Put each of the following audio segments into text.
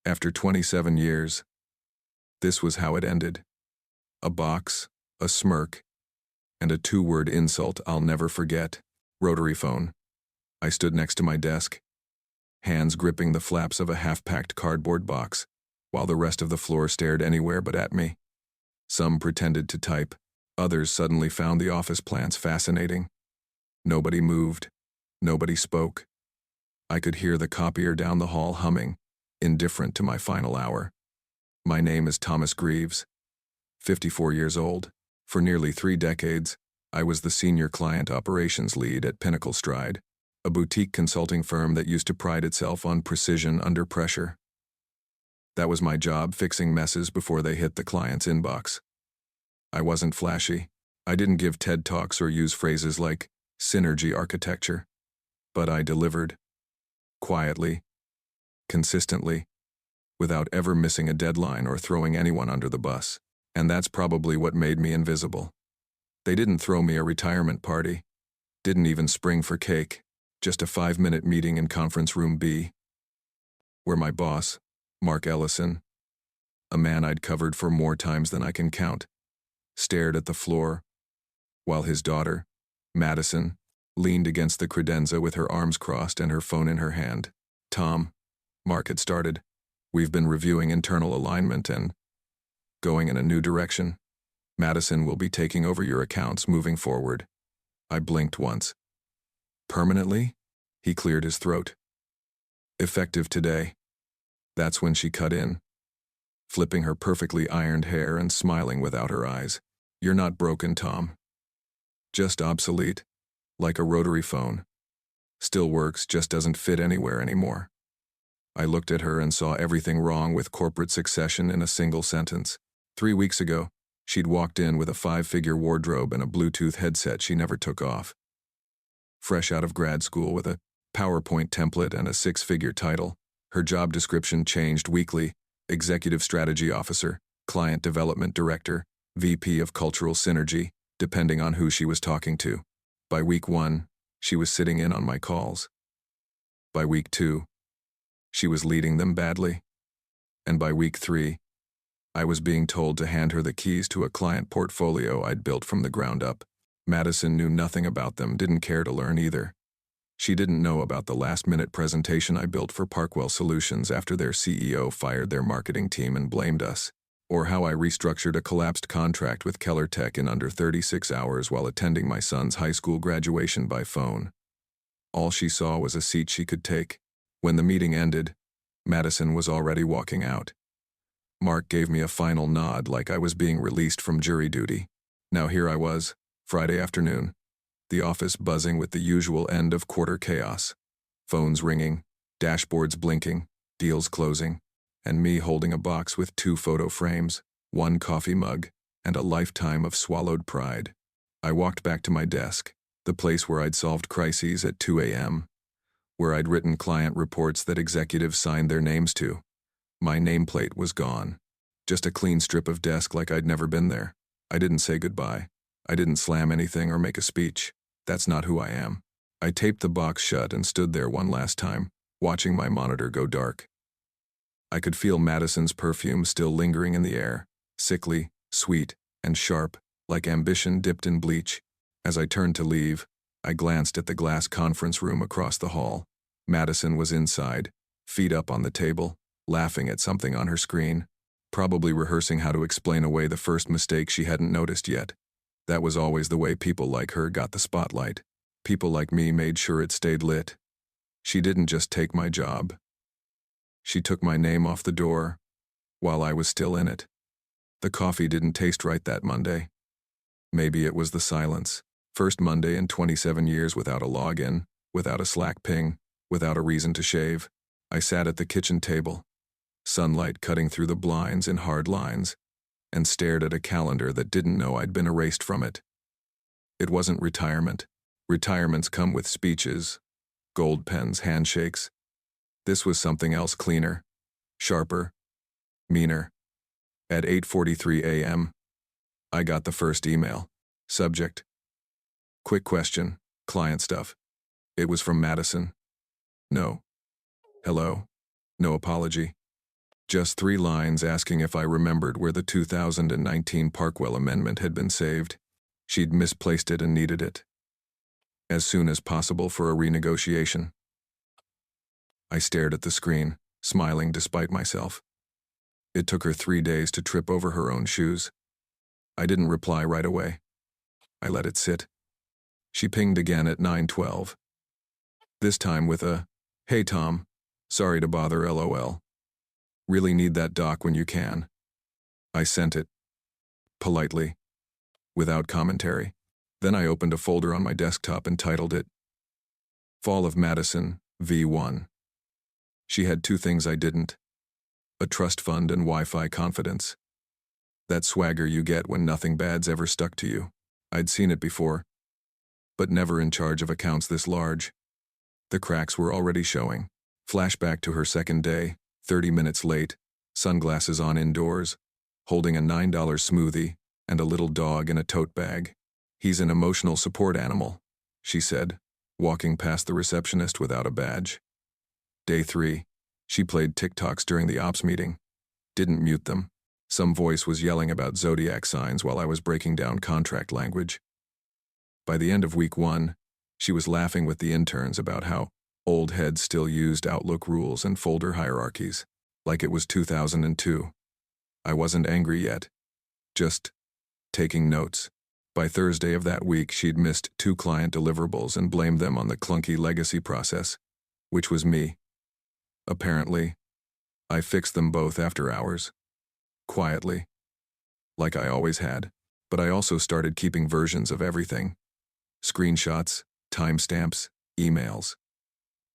After 27 years, this was how it ended. A box, a smirk, and a two-word insult I'll never forget. Rotary phone. I stood next to my desk, hands gripping the flaps of a half-packed cardboard box, while the rest of the floor stared anywhere but at me. Some pretended to type. Others suddenly found the office plants fascinating. Nobody moved. Nobody spoke. I could hear the copier down the hall humming, indifferent to my final hour. My name is Thomas Greaves, 54 years old. For nearly 3 decades, I was the senior client operations lead at Pinnacle Stride, a boutique consulting firm that used to pride itself on precision under pressure. That was my job, fixing messes before they hit the client's inbox. I wasn't flashy. I didn't give TED Talks or use phrases like synergy architecture. But I delivered. Quietly. Consistently. Without ever missing a deadline or throwing anyone under the bus. And that's probably what made me invisible. They didn't throw me a retirement party. Didn't even spring for cake. Just a 5-minute meeting in conference room B, where my boss, Mark Ellison, a man I'd covered for more times than I can count, stared at the floor, while his daughter, Madison, leaned against the credenza with her arms crossed and her phone in her hand. "Tom," Mark had started, "we've been reviewing internal alignment and going in a new direction. Madison will be taking over your accounts moving forward." I blinked once. "Permanently?" He cleared his throat. "Effective today." That's when she cut in, flipping her perfectly ironed hair and smiling without her eyes. "You're not broken, Tom. Just obsolete, like a rotary phone. Still works, just doesn't fit anywhere anymore." I looked at her and saw everything wrong with corporate succession in a single sentence. 3 weeks ago, she'd walked in with a 5-figure wardrobe and a Bluetooth headset she never took off. Fresh out of grad school with a PowerPoint template and a 6-figure title, her job description changed weekly: Executive Strategy Officer, Client Development Director, VP of Cultural Synergy, depending on who she was talking to. By week 1, she was sitting in on my calls. By week 2, she was leading them badly. And by week 3, I was being told to hand her the keys to a client portfolio I'd built from the ground up. Madison knew nothing about them, didn't care to learn either. She didn't know about the last-minute presentation I built for Parkwell Solutions after their CEO fired their marketing team and blamed us, or how I restructured a collapsed contract with Keller Tech in under 36 hours while attending my son's high school graduation by phone. All she saw was a seat she could take. When the meeting ended, Madison was already walking out. Mark gave me a final nod like I was being released from jury duty. Now here I was, Friday afternoon, the office buzzing with the usual end-of-quarter chaos. Phones ringing, dashboards blinking, deals closing, and me holding a box with 2 photo frames, 1 coffee mug, and a lifetime of swallowed pride. I walked back to my desk, the place where I'd solved crises at 2 a.m., where I'd written client reports that executives signed their names to. My nameplate was gone. Just a clean strip of desk like I'd never been there. I didn't say goodbye. I didn't slam anything or make a speech. That's not who I am. I taped the box shut and stood there one last time, watching my monitor go dark. I could feel Madison's perfume still lingering in the air, sickly, sweet, and sharp, like ambition dipped in bleach. As I turned to leave, I glanced at the glass conference room across the hall. Madison was inside, feet up on the table, laughing at something on her screen, probably rehearsing how to explain away the first mistake she hadn't noticed yet. That was always the way people like her got the spotlight. People like me made sure it stayed lit. She didn't just take my job. She took my name off the door, while I was still in it. The coffee didn't taste right that Monday. Maybe it was the silence. First Monday in 27 years without a login, without a Slack ping, without a reason to shave. I sat at the kitchen table, sunlight cutting through the blinds in hard lines, and stared at a calendar that didn't know I'd been erased from it. It wasn't retirement. Retirements come with speeches, gold pens, handshakes. This was something else, cleaner, sharper, meaner. At 8:43 a.m., I got the first email. Subject: quick question, client stuff. It was from Madison. No. Hello. No apology. Just 3 lines asking if I remembered where the 2019 Parkwell Amendment had been saved. She'd misplaced it and needed it as soon as possible for a renegotiation. I stared at the screen, smiling despite myself. It took her 3 days to trip over her own shoes. I didn't reply right away. I let it sit. She pinged again at 9:12. This time with a, "Hey Tom, sorry to bother LOL. Really need that doc when you can." I sent it. Politely. Without commentary. Then I opened a folder on my desktop and titled it, Fall of Madison, V1. She had 2 things I didn't. A trust fund and Wi-Fi confidence. That swagger you get when nothing bad's ever stuck to you. I'd seen it before, but never in charge of accounts this large. The cracks were already showing. Flashback to her second day, 30 minutes late, sunglasses on indoors, holding a $9 smoothie and a little dog in a tote bag. "He's an emotional support animal," she said, walking past the receptionist without a badge. Day 3, she played TikToks during the ops meeting. Didn't mute them. Some voice was yelling about zodiac signs while I was breaking down contract language. By the end of week 1, she was laughing with the interns about how old heads still used Outlook rules and folder hierarchies, like it was 2002. I wasn't angry yet, just taking notes. By Thursday of that week, she'd missed 2 client deliverables and blamed them on the clunky legacy process, which was me. Apparently, I fixed them both after hours. Quietly. Like I always had. But I also started keeping versions of everything. Screenshots, timestamps, emails.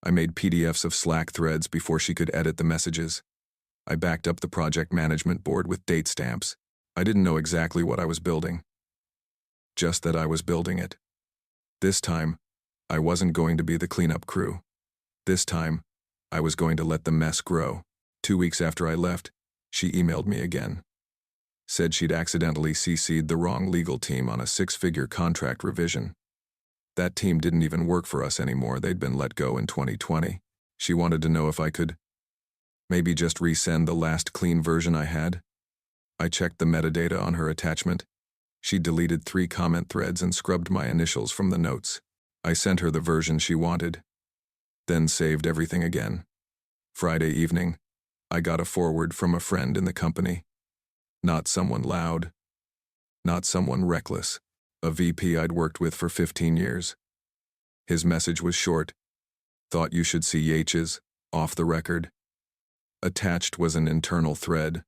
I made PDFs of Slack threads before she could edit the messages. I backed up the project management board with date stamps. I didn't know exactly what I was building. Just that I was building it. This time, I wasn't going to be the cleanup crew. This time, I was going to let the mess grow. 2 weeks after I left, she emailed me again. Said she'd accidentally CC'd the wrong legal team on a 6-figure contract revision. That team didn't even work for us anymore. They'd been let go in 2020. She wanted to know if I could maybe just resend the last clean version I had. I checked the metadata on her attachment. She deleted 3 comment threads and scrubbed my initials from the notes. I sent her the version she wanted, then saved everything again. Friday evening, I got a forward from a friend in the company. Not someone loud. Not someone reckless. A VP I'd worked with for 15 years. His message was short. Thought you should see H's, off the record. Attached was an internal thread.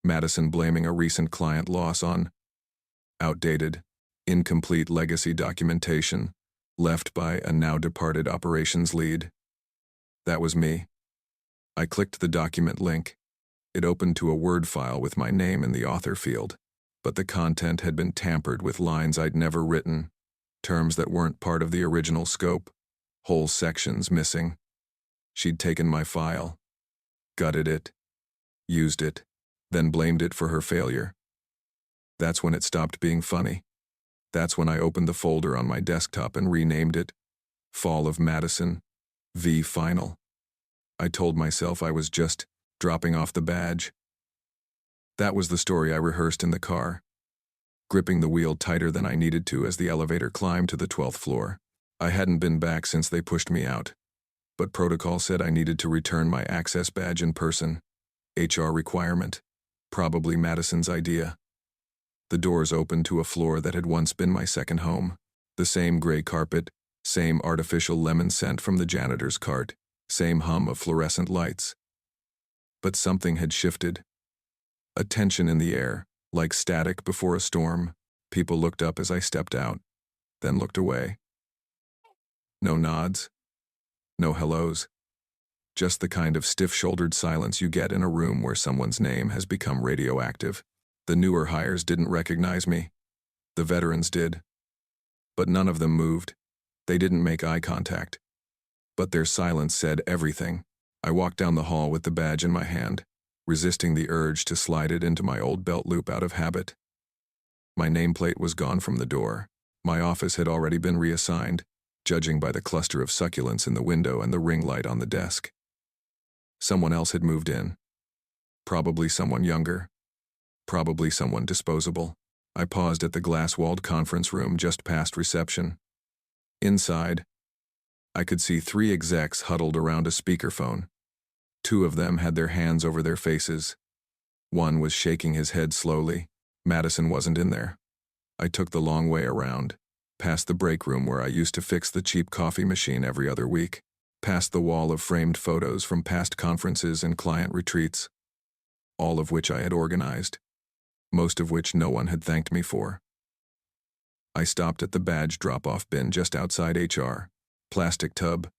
Madison blaming a recent client loss on outdated, incomplete legacy documentation left by a now-departed operations lead. That was me. I clicked the document link. It opened to a Word file with my name in the author field, but the content had been tampered with lines I'd never written, terms that weren't part of the original scope, whole sections missing. She'd taken my file, gutted it, used it, then blamed it for her failure. That's when it stopped being funny. That's when I opened the folder on my desktop and renamed it Fall of Madison, V Final. I told myself I was just dropping off the badge. That was the story I rehearsed in the car, gripping the wheel tighter than I needed to as the elevator climbed to the 12th floor. I hadn't been back since they pushed me out, but protocol said I needed to return my access badge in person. HR requirement. Probably Madison's idea. The doors opened to a floor that had once been my second home. The same gray carpet, same artificial lemon scent from the janitor's cart, same hum of fluorescent lights. But something had shifted. A tension in the air, like static before a storm. People looked up as I stepped out, then looked away. No nods. No hellos. Just the kind of stiff-shouldered silence you get in a room where someone's name has become radioactive. The newer hires didn't recognize me. The veterans did. But none of them moved. They didn't make eye contact. But their silence said everything. I walked down the hall with the badge in my hand, resisting the urge to slide it into my old belt loop out of habit. My nameplate was gone from the door. My office had already been reassigned, judging by the cluster of succulents in the window and the ring light on the desk. Someone else had moved in. Probably someone younger. Probably someone disposable. I paused at the glass-walled conference room just past reception. Inside, I could see 3 execs huddled around a speakerphone. 2 of them had their hands over their faces. One was shaking his head slowly. Madison wasn't in there. I took the long way around, past the break room where I used to fix the cheap coffee machine every other week, past the wall of framed photos from past conferences and client retreats, all of which I had organized, most of which no one had thanked me for. I stopped at the badge drop-off bin just outside HR. Plastic tub.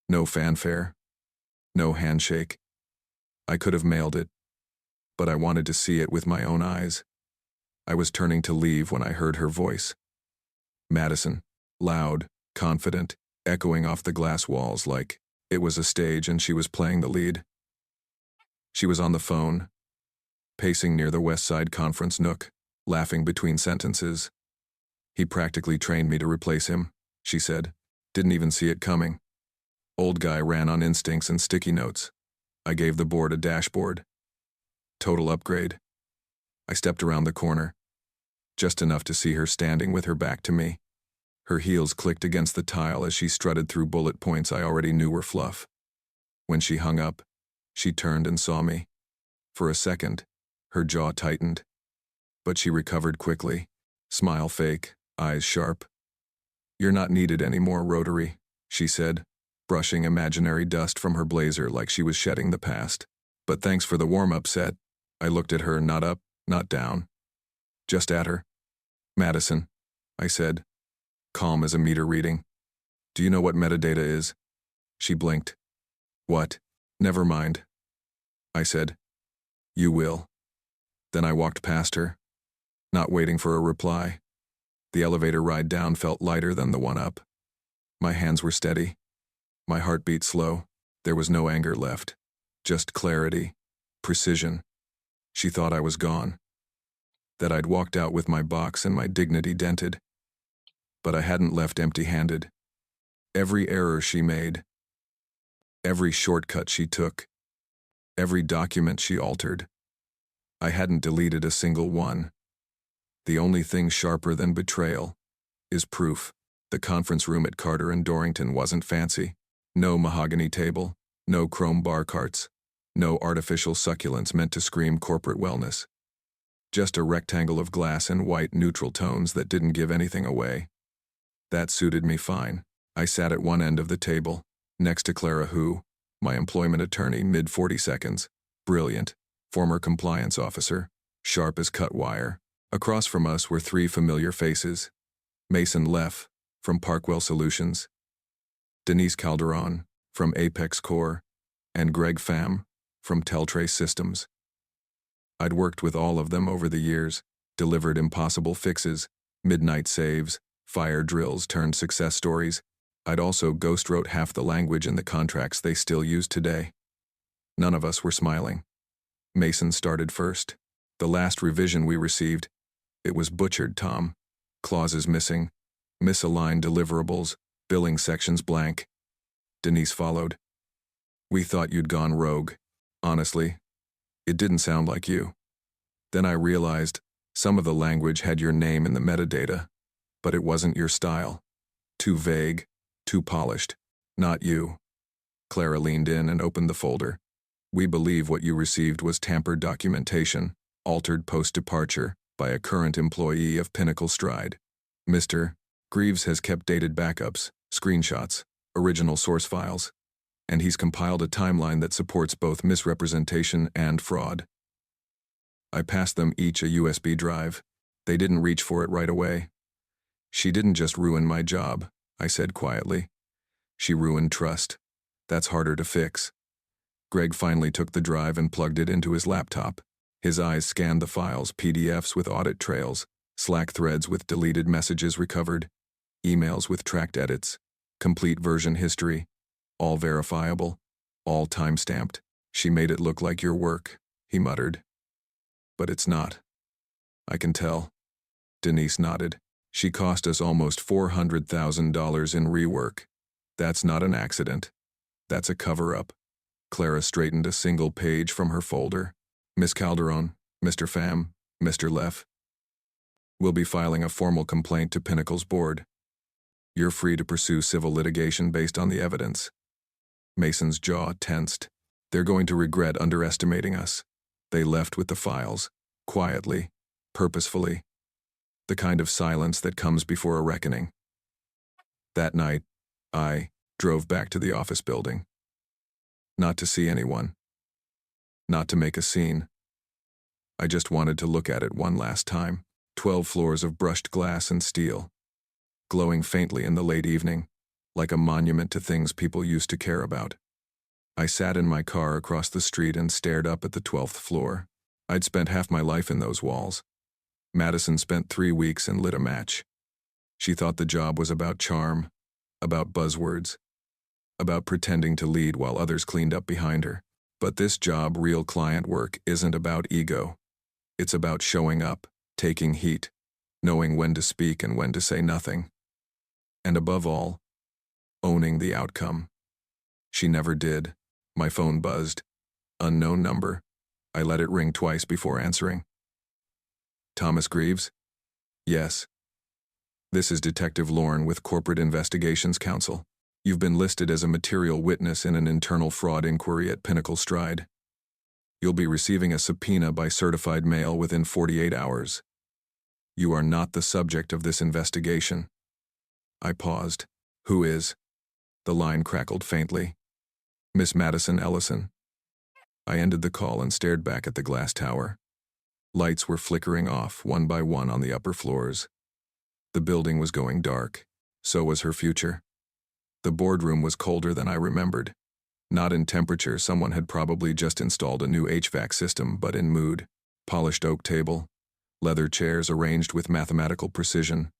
No fanfare. No handshake. I could have mailed it, but I wanted to see it with my own eyes. I was turning to leave when I heard her voice. Madison, loud, confident, echoing off the glass walls like it was a stage and she was playing the lead. She was on the phone, pacing near the West Side conference nook, laughing between sentences. He practically trained me to replace him, she said. Didn't even see it coming. Old guy ran on instincts and sticky notes. I gave the board a dashboard. Total upgrade. I stepped around the corner, just enough to see her standing with her back to me. Her heels clicked against the tile as she strutted through bullet points I already knew were fluff. When she hung up, she turned and saw me. For a second, her jaw tightened. But she recovered quickly. Smile fake, eyes sharp. "You're not needed anymore, Rotary," she said, brushing imaginary dust from her blazer like she was shedding the past. "But thanks for the warm-up set." I looked at her, not up, not down. Just at her. "Madison," I said, calm as a meter reading. "Do you know what metadata is?" She blinked. "What?" "Never mind," I said. "You will." Then I walked past her, not waiting for a reply. The elevator ride down felt lighter than the one up. My hands were steady. My heart beat slow. There was no anger left. Just clarity. Precision. She thought I was gone. That I'd walked out with my box and my dignity dented. But I hadn't left empty-handed. Every error she made, every shortcut she took, every document she altered, I hadn't deleted a single one. The only thing sharper than betrayal is proof. The conference room at Carter and Dorrington wasn't fancy. No mahogany table, no chrome bar carts, no artificial succulents meant to scream corporate wellness. Just a rectangle of glass and white neutral tones that didn't give anything away. That suited me fine. I sat at one end of the table, next to Clara who, my employment attorney mid-40 seconds, brilliant, former compliance officer, sharp as cut wire. Across from us were 3 familiar faces. Mason Leff, from Parkwell Solutions, Denise Calderon, from Apex Core, and Greg Pham, from Teltrace Systems. I'd worked with all of them over the years, delivered impossible fixes, midnight saves, fire drills turned success stories. I'd also ghost-wrote half the language in the contracts they still use today. None of us were smiling. Mason started first. The last revision we received, it was butchered, Tom. Clauses missing, misaligned deliverables, billing sections blank. Denise followed. "We thought you'd gone rogue. Honestly, it didn't sound like you." Then I realized some of the language had your name in the metadata, but it wasn't your style. Too vague, too polished. Not you. Clara leaned in and opened the folder. "We believe what you received was tampered documentation, altered post-departure, by a current employee of Pinnacle Stride. Mr. Greaves has kept dated backups, screenshots, original source files, and he's compiled a timeline that supports both misrepresentation and fraud." I passed them each a USB drive. They didn't reach for it right away. "She didn't just ruin my job," I said quietly. "She ruined trust. That's harder to fix." Greg finally took the drive and plugged it into his laptop. His eyes scanned the files, PDFs with audit trails, Slack threads with deleted messages recovered, emails with tracked edits, complete version history, all verifiable, all time-stamped. "She made it look like your work," he muttered. "But it's not. I can tell." Denise nodded. "She cost us almost $400,000 in rework. That's not an accident. That's a cover-up." Clara straightened a single page from her folder. Miss Calderon, Mr. Pham, Mr. Leff. We'll be filing a formal complaint to Pinnacle's board. You're free to pursue civil litigation based on the evidence. Mason's jaw tensed. They're going to regret underestimating us. They left with the files, quietly, purposefully. The kind of silence that comes before a reckoning. That night, I drove back to the office building. Not to see anyone. Not to make a scene. I just wanted to look at it one last time. 12 floors of brushed glass and steel, glowing faintly in the late evening, like a monument to things people used to care about. I sat in my car across the street and stared up at the 12th floor. I'd spent half my life in those walls. Madison spent 3 weeks and lit a match. She thought the job was about charm, about buzzwords, about pretending to lead while others cleaned up behind her. But this job, real client work, isn't about ego. It's about showing up, taking heat, knowing when to speak and when to say nothing. And above all, owning the outcome. She never did. My phone buzzed. Unknown number. I let it ring twice before answering. Thomas Greaves? Yes. This is Detective Lorne with Corporate Investigations Counsel. You've been listed as a material witness in an internal fraud inquiry at Pinnacle Stride. You'll be receiving a subpoena by certified mail within 48 hours. You are not the subject of this investigation. I paused. Who is? The line crackled faintly. Miss Madison Ellison. I ended the call and stared back at the glass tower. Lights were flickering off one by one on the upper floors. The building was going dark. So was her future. The boardroom was colder than I remembered. Not in temperature, someone had probably just installed a new HVAC system, but in mood. Polished oak table, leather chairs arranged with mathematical precision,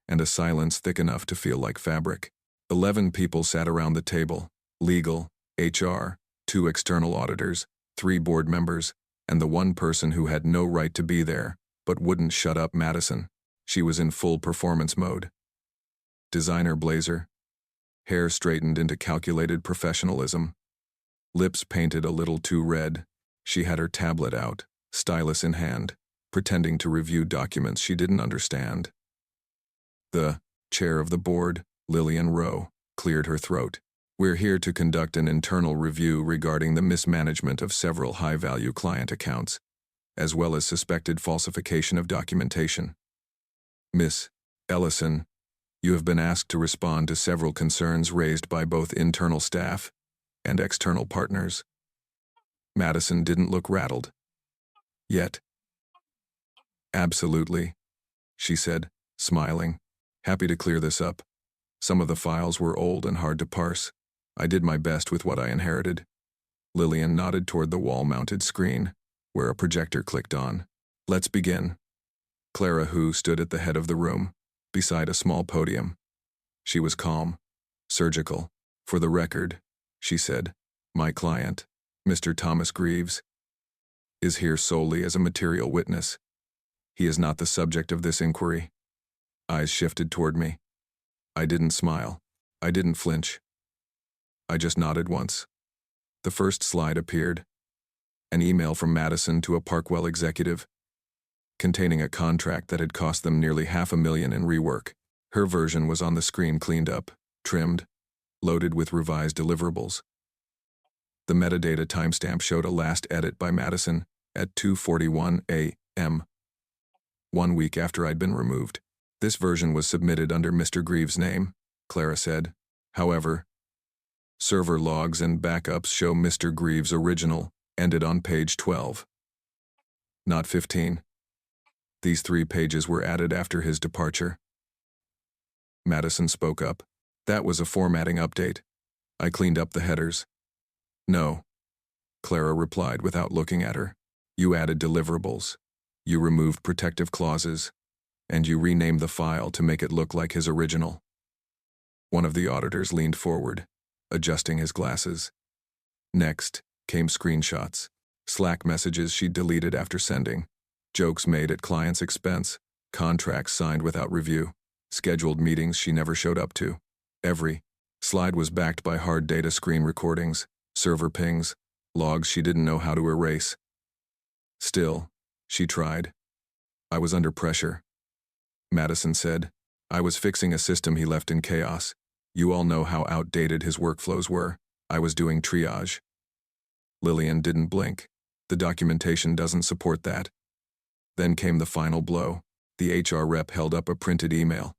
and a silence thick enough to feel like fabric. 11 people sat around the table: legal, HR, 2 external auditors, 3 board members, and the one person who had no right to be there, but wouldn't shut up, Madison. She was in full performance mode. Designer blazer, hair straightened into calculated professionalism, lips painted a little too red. She had her tablet out, stylus in hand, pretending to review documents she didn't understand. The chair of the board, Lillian Rowe, cleared her throat. We're here to conduct an internal review regarding the mismanagement of several high-value client accounts, as well as suspected falsification of documentation. Miss Ellison, you have been asked to respond to several concerns raised by both internal staff and external partners. Madison didn't look rattled. Yet. Absolutely, she said, smiling. Happy to clear this up. Some of the files were old and hard to parse. I did my best with what I inherited. Lillian nodded toward the wall-mounted screen, where a projector clicked on. Let's begin. Clara Hu stood at the head of the room, beside a small podium. She was calm, surgical. For the record, she said, my client, Mr. Thomas Greaves, is here solely as a material witness. He is not the subject of this inquiry. Eyes shifted toward me. I didn't smile. I didn't flinch. I just nodded once. The first slide appeared. An email from Madison to a Parkwell executive, containing a contract that had cost them nearly $500,000 in rework. Her version was on the screen, cleaned up, trimmed, loaded with revised deliverables. The metadata timestamp showed a last edit by Madison at 2:41 a.m., 1 week after I'd been removed. This version was submitted under Mr. Greaves' name, Clara said. However, server logs and backups show Mr. Greaves' original ended on page 12. Not 15. These 3 pages were added after his departure. Madison spoke up. That was a formatting update. I cleaned up the headers. No, Clara replied without looking at her. You added deliverables. You removed protective clauses. And you renamed the file to make it look like his original. One of the auditors leaned forward, adjusting his glasses. Next came screenshots, Slack messages she'd deleted after sending, jokes made at clients' expense, contracts signed without review, scheduled meetings she never showed up to. Every slide was backed by hard data screen recordings, server pings, logs she didn't know how to erase. Still, she tried. I was under pressure. Madison said. I was fixing a system he left in chaos. You all know how outdated his workflows were. I was doing triage. Lillian didn't blink. The documentation doesn't support that. Then came the final blow. The HR rep held up a printed email.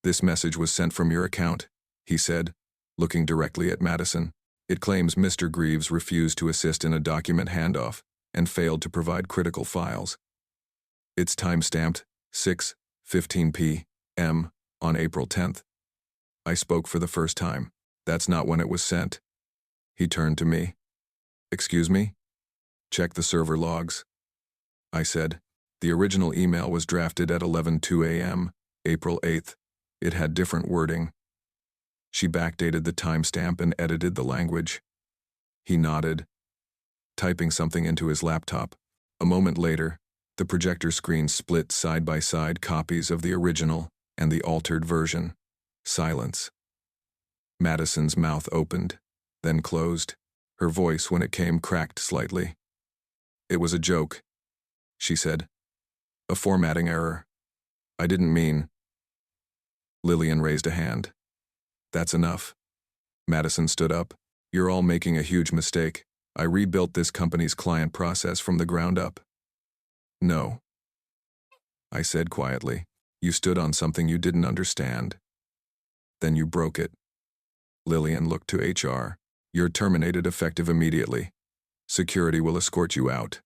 This message was sent from your account, he said, looking directly at Madison. It claims Mr. Greaves refused to assist in a document handoff and failed to provide critical files. It's time-stamped 6:15 p.m. on April 10th. I spoke for the first time. That's not when it was sent. He turned to me. Excuse me? Check the server logs. I said. The original email was drafted at 11:02 a.m., April 8th. It had different wording. She backdated the timestamp and edited the language. He nodded, typing something into his laptop. A moment later, the projector screen split side-by-side copies of the original and the altered version. Silence. Madison's mouth opened, then closed. Her voice, when it came, cracked slightly. It was a joke, she said. A formatting error. I didn't mean. Lillian raised a hand. That's enough. Madison stood up. You're all making a huge mistake. I rebuilt this company's client process from the ground up. No. I said quietly. You stood on something you didn't understand. Then you broke it. Lillian looked to HR. You're terminated effective immediately. Security will escort you out.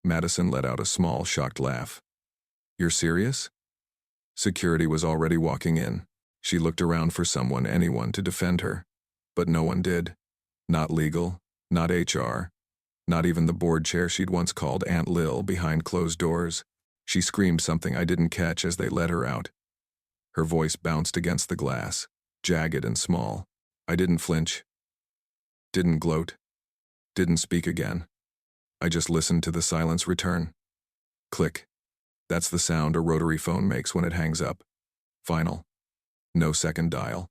Madison let out a small, shocked laugh. You're serious? Security was already walking in. She looked around for anyone to defend her. But no one did. Not legal, not HR, not even the board chair she'd once called Aunt Lil behind closed doors. She screamed something I didn't catch as they let her out. Her voice bounced against the glass, jagged and small. I didn't flinch. Didn't gloat. Didn't speak again. I just listened to the silence return. Click. That's the sound a rotary phone makes when it hangs up. Final. No second dial.